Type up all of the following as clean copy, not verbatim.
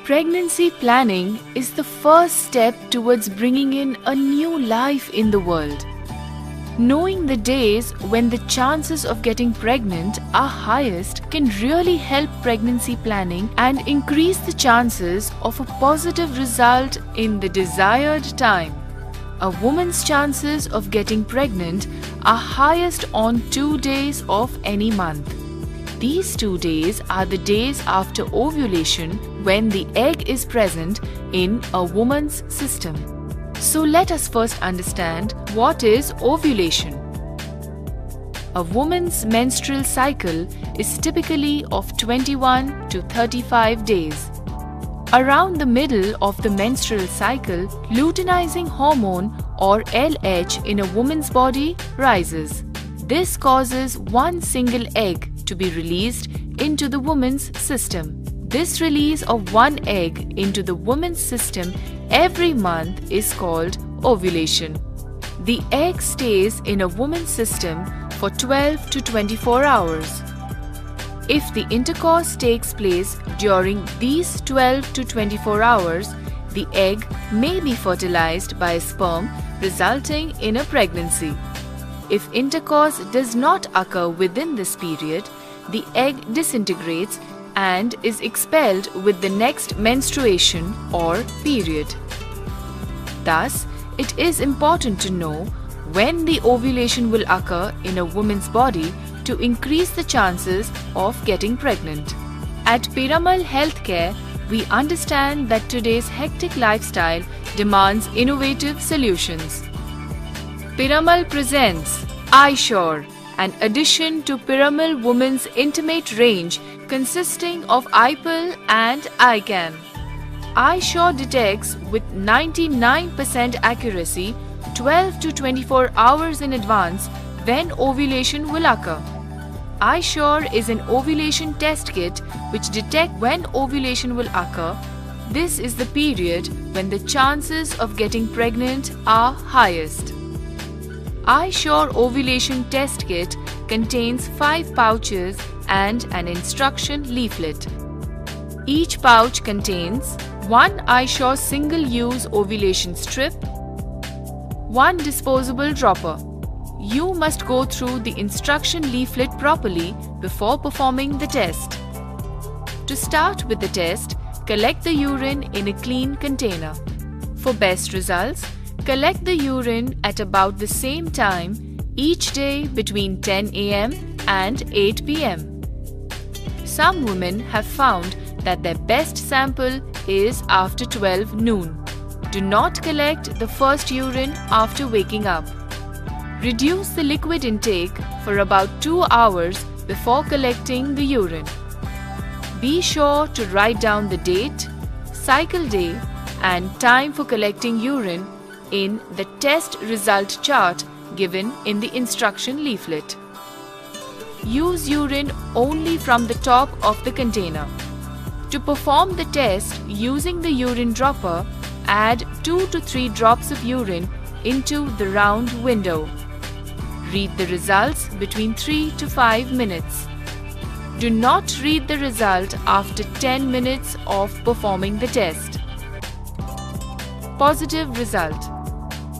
Pregnancy planning is the first step towards bringing in a new life in the world. Knowing the days when the chances of getting pregnant are highest can really help pregnancy planning and increase the chances of a positive result in the desired time. A woman's chances of getting pregnant are highest on 2 days of any month. These 2 days are the days after ovulation when the egg is present in a woman's system. So let us first understand what is ovulation. A woman's menstrual cycle is typically of 21 to 35 days. Around the middle of the menstrual cycle, luteinizing hormone or LH in a woman's body rises. This causes one single egg to be released into the woman's system. This release of one egg into the woman's system every month is called ovulation. The egg stays in a woman's system for 12 to 24 hours. If the intercourse takes place during these 12 to 24 hours, the egg may be fertilized by a sperm, resulting in a pregnancy. If intercourse does not occur within this period, the egg disintegrates and is expelled with the next menstruation or period. Thus, it is important to know when the ovulation will occur in a woman's body to increase the chances of getting pregnant. At Piramal Healthcare, we understand that today's hectic lifestyle demands innovative solutions. Piramal presents iSure, an addition to Piramal Women's Intimate range consisting of iPill and iCan. iSure detects with 99% accuracy 12 to 24 hours in advance when ovulation will occur. iSure is an ovulation test kit which detects when ovulation will occur. This is the period when the chances of getting pregnant are highest. iSure Ovulation Test Kit contains 5 pouches and an instruction leaflet. Each pouch contains one iSure single-use ovulation strip, one disposable dropper. You must go through the instruction leaflet properly before performing the test. To start with the test, collect the urine in a clean container. For best results, collect the urine at about the same time each day between 10 a.m. and 8 p.m. Some women have found that their best sample is after 12 noon. Do not collect the first urine after waking up. Reduce the liquid intake for about 2 hours before collecting the urine. Be sure to write down the date, cycle day, and time for collecting urine in the test result chart given in the instruction leaflet. Use urine only from the top of the container. To perform the test using the urine dropper, add 2 to 3 drops of urine into the round window. Read the results between 3 to 5 minutes. Do not read the result after 10 minutes of performing the test. Positive result.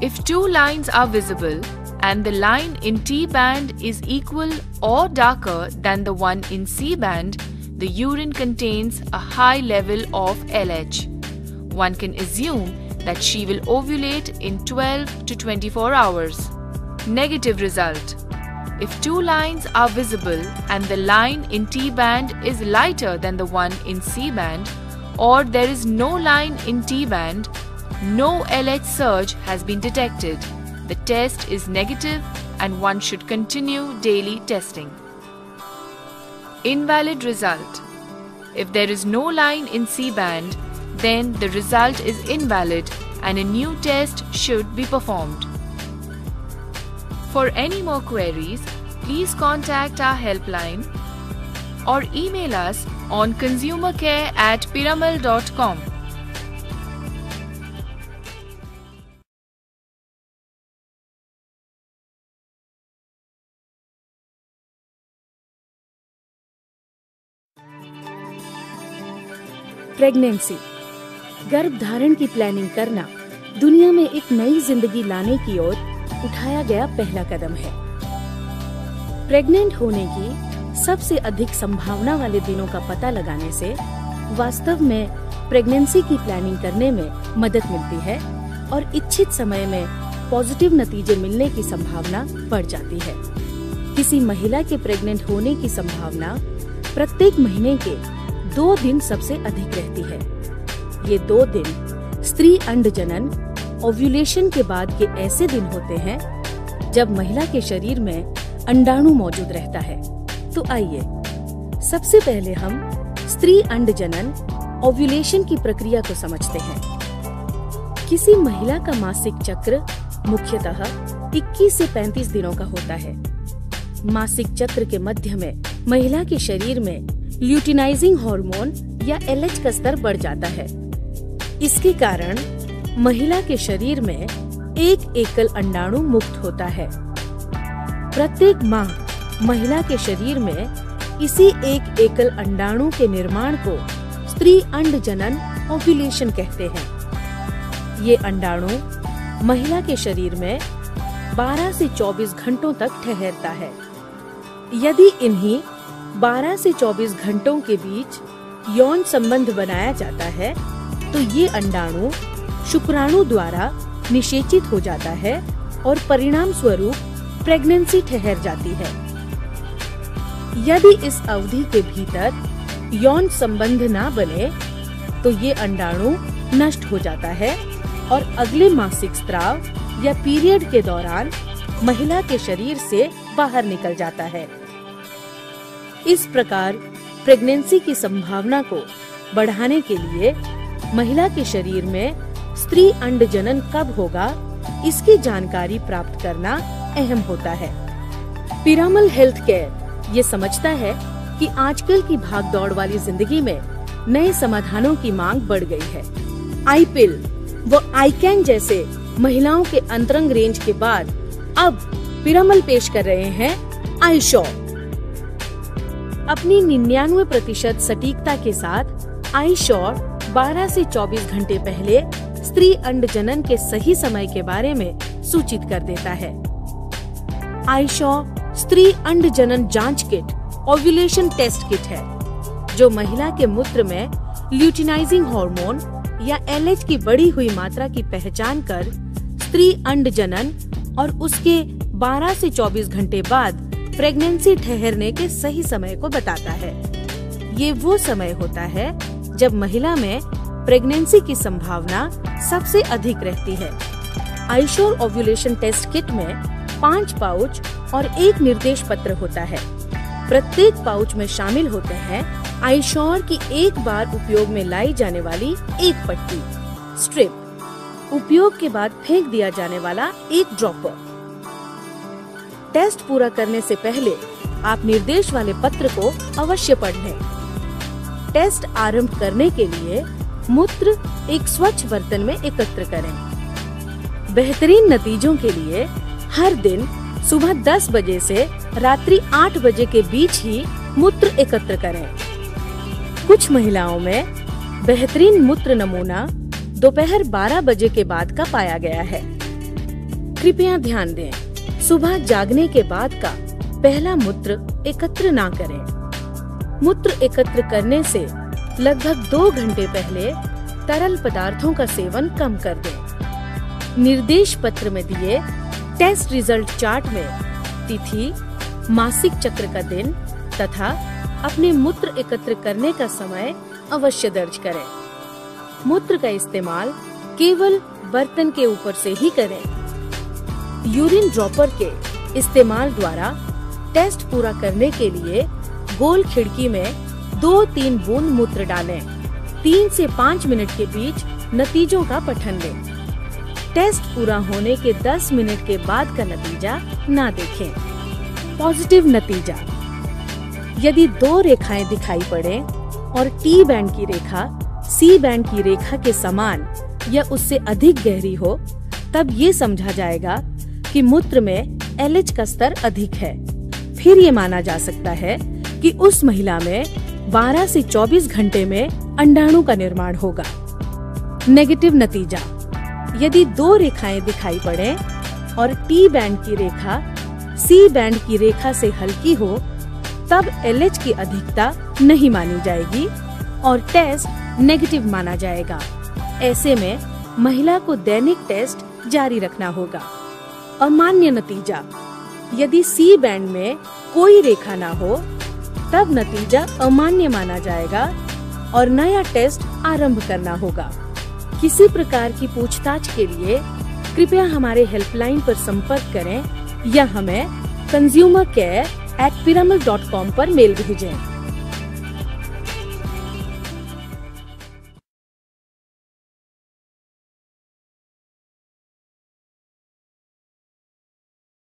If 2 lines are visible and the line in T band is equal or darker than the one in C band, the urine contains a high level of LH. One can assume that she will ovulate in 12 to 24 hours. Negative result. If 2 lines are visible and the line in T band is lighter than the one in C band, or there is no line in T band, no LH surge has been detected. The test is negative and one should continue daily testing. Invalid result. If there is no line in C band, then the result is invalid and a new test should be performed. For any more queries, please contact our helpline or email us on consumercare@piramal.com. Pregnancy. गर्भधारण की planning करना दुनिया में एक नई जिंदगी लाने की ओर उठाया गया पहला कदम है। प्रेग्नेंट होने की सबसे अधिक संभावना वाले दिनों का पता लगाने से वास्तव में प्रेगनेंसी की प्लानिंग करने में मदद मिलती है और इच्छित समय में पॉजिटिव नतीजे मिलने की संभावना बढ़ जाती है। किसी महिला के प्रेग्नेंट होने की संभावना प्रत्येक महीने के 2 दिन सबसे अधिक रहती है। ये 2 दिन स्त्री अंड जनन ओव्यूलेशन के बाद के ऐसे दिन होते हैं जब महिला के शरीर में अंडाणु मौजूद रहता है। तो आइए सबसे पहले हम स्त्री अंड जनन ओव्यूलेशन की प्रक्रिया को समझते हैं। किसी महिला का मासिक चक्र मुख्यतः 21 से 35 दिनों का होता है। मासिक चक्र के मध्य में महिला के शरीर में ल्यूटिनाइजिंग हार्मोन या LH का स्तर बढ़ जाता है। इसके कारण महिला के शरीर में एक एकल अंडाणु मुक्त होता है। प्रत्येक माह महिला के शरीर में इसी एक एकल अंडाणु के निर्माण को स्त्री अंड जनन ओव्यूलेशन कहते हैं। ये अंडाणु महिला के शरीर में 12 से 24 घंटों तक ठहरता है। यदि इन्हीं 12 से 24 घंटों के बीच यौन संबंध बनाया जाता है तो ये अंडाणु शुक्राणु द्वारा निषेचित हो जाता है और परिणाम स्वरूप प्रेगनेंसी ठहर जाती है। यदि इस अवधि के भीतर यौन संबंध ना बने तो ये अंडाणु नष्ट हो जाता है और अगले मासिक स्राव या पीरियड के दौरान महिला के शरीर से बाहर निकल जाता है। इस प्रकार प्रेगनेंसी की संभावना को बढ़ाने के लिए महिला के शरीर में स्त्री अंड जनन कब होगा इसकी जानकारी प्राप्त करना अहम होता है। पिरामल हेल्थ केयर ये समझता है कि आजकल की भागदौड़ वाली जिंदगी में नए समाधानों की मांग बढ़ गई है। आई पिल व आईकैन जैसे महिलाओं के अंतरंग रेंज के बाद अब पिरामल पेश कर रहे हैं आईशॉ। अपनी 99% सटीकता के साथ आईशॉ 12 से 24 घंटे पहले स्त्री अंड जनन के सही समय के बारे में सूचित कर देता है। आईशॉ स्त्री अंड जनन जांच किट ओव्यूलेशन टेस्ट किट है जो महिला के मूत्र में ल्यूटिनाइजिंग हार्मोन या LH की बढ़ी हुई मात्रा की पहचान कर स्त्री अंड जनन और उसके 12 से 24 घंटे बाद प्रेगनेंसी ठहरने के सही समय को बताता है। ये वो समय होता है जब महिला में प्रेगनेंसी की संभावना सबसे अधिक रहती है। आईशोर ओव्यूलेशन टेस्ट किट में 5 पाउच और 1 निर्देश पत्र होता है। प्रत्येक पाउच में शामिल होते हैं आईशोर की एक बार उपयोग में लाई जाने वाली एक पट्टी, स्ट्रिप, उपयोग के बाद फेंक दिया जाने वाला एक ड्रॉपर। टेस्ट पूरा करने से पहले आप निर्देश वाले पत्र को अवश्य पढ़ लें। टेस्ट आरंभ करने के लिए मूत्र एक स्वच्छ बर्तन में एकत्र करें। बेहतरीन नतीजों के लिए हर दिन सुबह 10 बजे से रात्रि 8 बजे के बीच ही मूत्र एकत्र करें। कुछ महिलाओं में बेहतरीन मूत्र नमूना दोपहर 12 बजे के बाद का पाया गया है। कृपया ध्यान दें, सुबह जागने के बाद का पहला मूत्र एकत्र ना करें। मूत्र एकत्र करने से लगभग 2 घंटे पहले तरल पदार्थों का सेवन कम कर दें। निर्देश पत्र में दिए टेस्ट रिजल्ट चार्ट में तिथि, मासिक चक्र का दिन तथा अपने मूत्र एकत्र करने का समय अवश्य दर्ज करें। मूत्र का इस्तेमाल केवल बर्तन के ऊपर से ही करें। यूरिन ड्रॉपर के इस्तेमाल द्वारा टेस्ट पूरा करने के लिए गोल खिड़की में 2-3 बूंद मूत्र डालें। 3 से 5 मिनट के बीच नतीजों का पठन लें। टेस्ट पूरा होने के 10 मिनट के बाद का नतीजा ना देखें। पॉजिटिव नतीजा: यदि 2 रेखाएं दिखाई पड़े और टी बैंड की रेखा सी बैंड की रेखा के समान या उससे अधिक गहरी हो, तब ये समझा जाएगा कि मूत्र में LH का स्तर अधिक है। फिर ये माना जा सकता है कि उस महिला में 12 से 24 घंटे में अंडाणु का निर्माण होगा। नेगेटिव नतीजा, यदि 2 रेखाएं दिखाई पड़े और टी बैंड की रेखा सी बैंड की रेखा से हल्की हो, तब LH की अधिकता नहीं मानी जाएगी और टेस्ट नेगेटिव माना जाएगा। ऐसे में महिला को दैनिक टेस्ट जारी रखना होगा। अमान्य नतीजा, यदि सी बैंड में कोई रेखा ना हो, तब नतीजा अमान्य माना जाएगा और नया टेस्ट आरंभ करना होगा। किसी प्रकार की पूछताछ के लिए कृपया हमारे हेल्पलाइन पर संपर्क करें या हमें consumercare@piramal.com पर मेल भेजें।